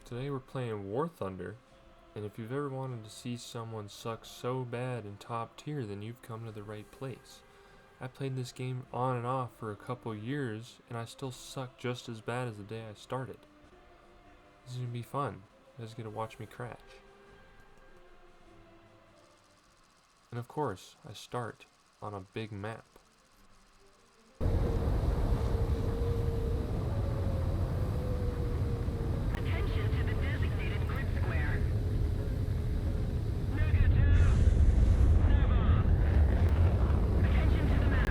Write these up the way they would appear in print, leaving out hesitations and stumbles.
Today we're playing War Thunder, and if you've ever wanted to see someone suck so bad in top tier, then you've come to the right place. I played this game on and off for a couple years, and I still suck just as bad as the day I started. This is gonna be fun. You guys get to watch me crash. And of course, I start on a big map. Attention to the designated grid square. Attention to the map.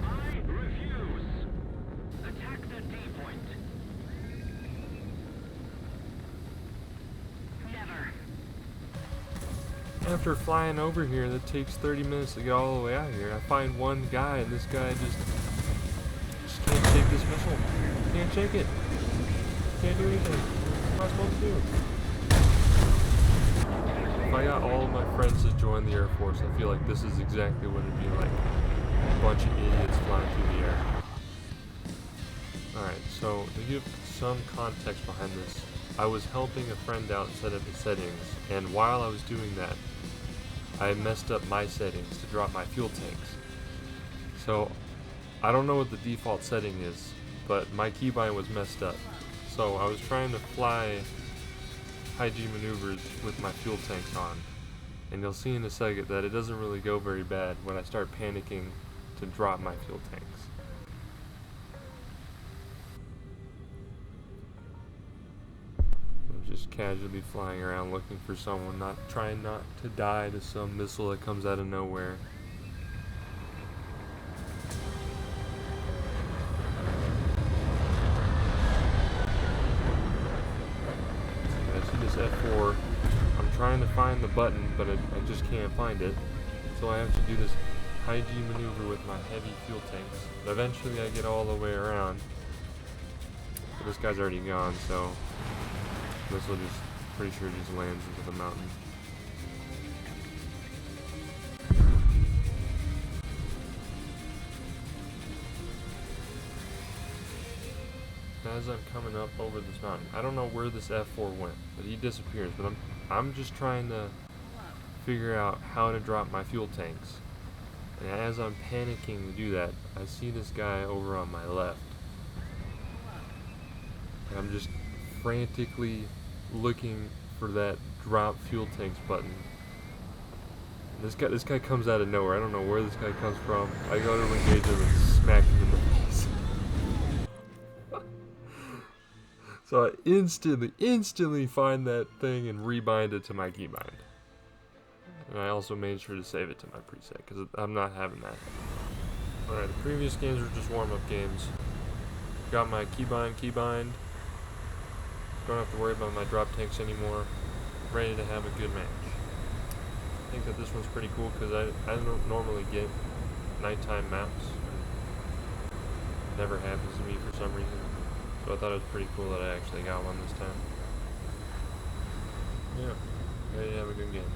I refuse. Attack the D point. Never. After flying over here, that takes 30 minutes to get all the way out here. I find one guy, and this guy just can't take this missile. Can't shake it. Can't do anything. What am I supposed to do? If I got all of my friends to join the Air Force, I feel like this is exactly what it'd be like. A bunch of idiots flying through the air. Alright, so to give some context behind this, I was helping a friend out set up his settings, and while I was doing that, I messed up my settings to drop my fuel tanks. So, I don't know what the default setting is, but my keybind was messed up. So I was trying to fly high G maneuvers with my fuel tanks on, and you'll see in a second that it doesn't really go very bad when I start panicking to drop my fuel tanks. I'm just casually flying around looking for someone, trying not to die to some missile that comes out of nowhere. This F4, I'm trying to find the button, but I just can't find it. So I have to do this high G maneuver with my heavy fuel tanks. But eventually I get all the way around. But this guy's already gone, so this will just, pretty sure just lands into the mountain. As I'm coming up over this mountain, I don't know where this F4 went, but he disappears. But I'm just trying to figure out how to drop my fuel tanks. And as I'm panicking to do that, I see this guy over on my left. And I'm just frantically looking for that drop fuel tanks button. And this guy comes out of nowhere. I don't know where this guy comes from. I go to engage him and smack him in the face. So I instantly find that thing and rebind it to my keybind. And I also made sure to save it to my preset, because I'm not having that. Alright, the previous games were just warm-up games. Got my keybind. Don't have to worry about my drop tanks anymore. Ready to have a good match. I think that this one's pretty cool, because I don't normally get nighttime maps. It never happens to me for some reason. So I thought it was pretty cool that I actually got one this time. Yeah, ready to have a good game.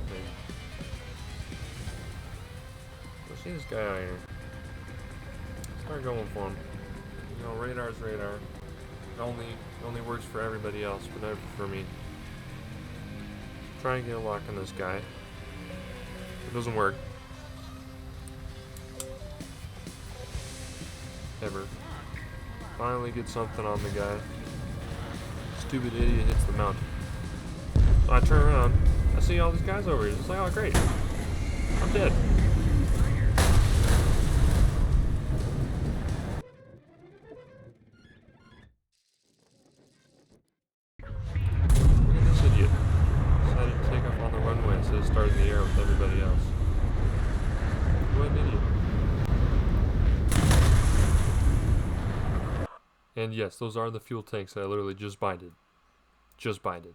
Okay. Let's see this guy out here. Start going for him. You know, radar's radar. It only works for everybody else, but never for me. Try and get a lock on this guy. It doesn't work. Ever. Finally get something on the guy. Stupid idiot hits the mountain. So I turn around, I see all these guys over here. It's like, oh great, I'm dead. Look at this idiot. Decided to take off on the runway instead of starting the air with everybody else. What an idiot. And yes, those are the fuel tanks that I literally just binded. Just binded.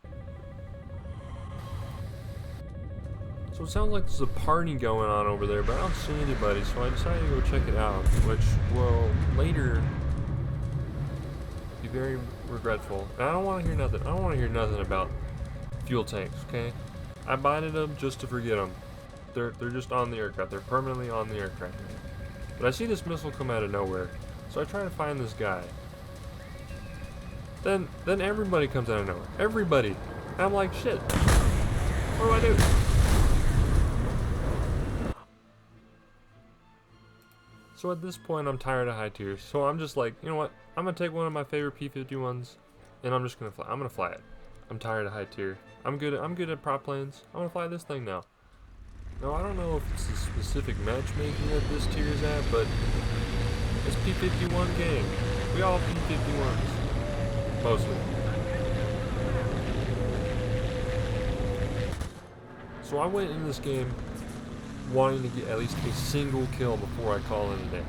So it sounds like there's a party going on over there, but I don't see anybody, so I decided to go check it out, which will later be very regretful. And I don't want to hear nothing. I don't want to hear nothing about fuel tanks, okay? I binded them just to forget them. They're just on the aircraft. They're permanently on the aircraft. But I see this missile come out of nowhere, so I try to find this guy. Then everybody comes out of nowhere. Everybody. And I'm like, shit. What do I do? So at this point, I'm tired of high tiers. So I'm just like, you know what? I'm gonna take one of my favorite P-51s, and I'm just gonna fly. I'm gonna fly it. I'm tired of high tier. I'm good at prop planes. I'm gonna fly this thing now. Now I don't know if it's a specific matchmaking that this tier is at, but it's P-51 gang. We all P-51s. Mostly. So I went in this game wanting to get at least a single kill before I call it a day.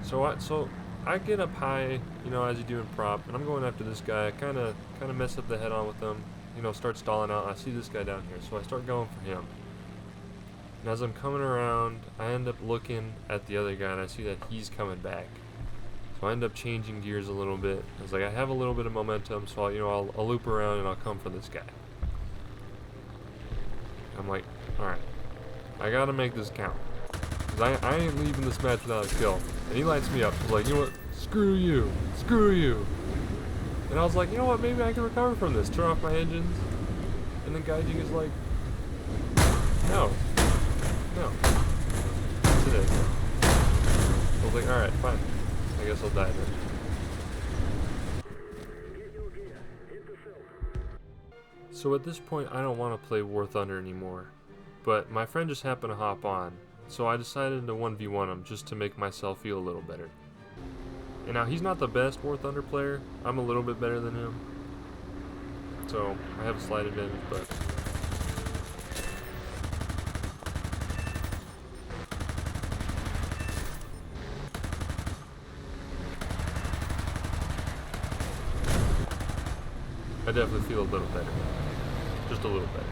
So I get up high, you know, as you do in prop, and I'm going after this guy. I kind of mess up the head on with him, you know, start stalling out. I see this guy down here, so I start going for him. And as I'm coming around, I end up looking at the other guy, and I see that he's coming back. So I end up changing gears a little bit. I was like, I have a little bit of momentum, so I'll loop around and I'll come for this guy. I'm like, all right, I gotta make this count. Cause I ain't leaving this match without a kill. And he lights me up. He's like, you know what? Screw you. Screw you. And I was like, you know what? Maybe I can recover from this. Turn off my engines. And then Gaijin is like, no. No. Today. I was like, alright, fine. I guess I'll die then. So at this point, I don't want to play War Thunder anymore. But my friend just happened to hop on. So I decided to 1v1 him just to make myself feel a little better. And now he's not the best War Thunder player. I'm a little bit better than him. So I have a slight advantage, but I definitely feel a little better. Just a little better.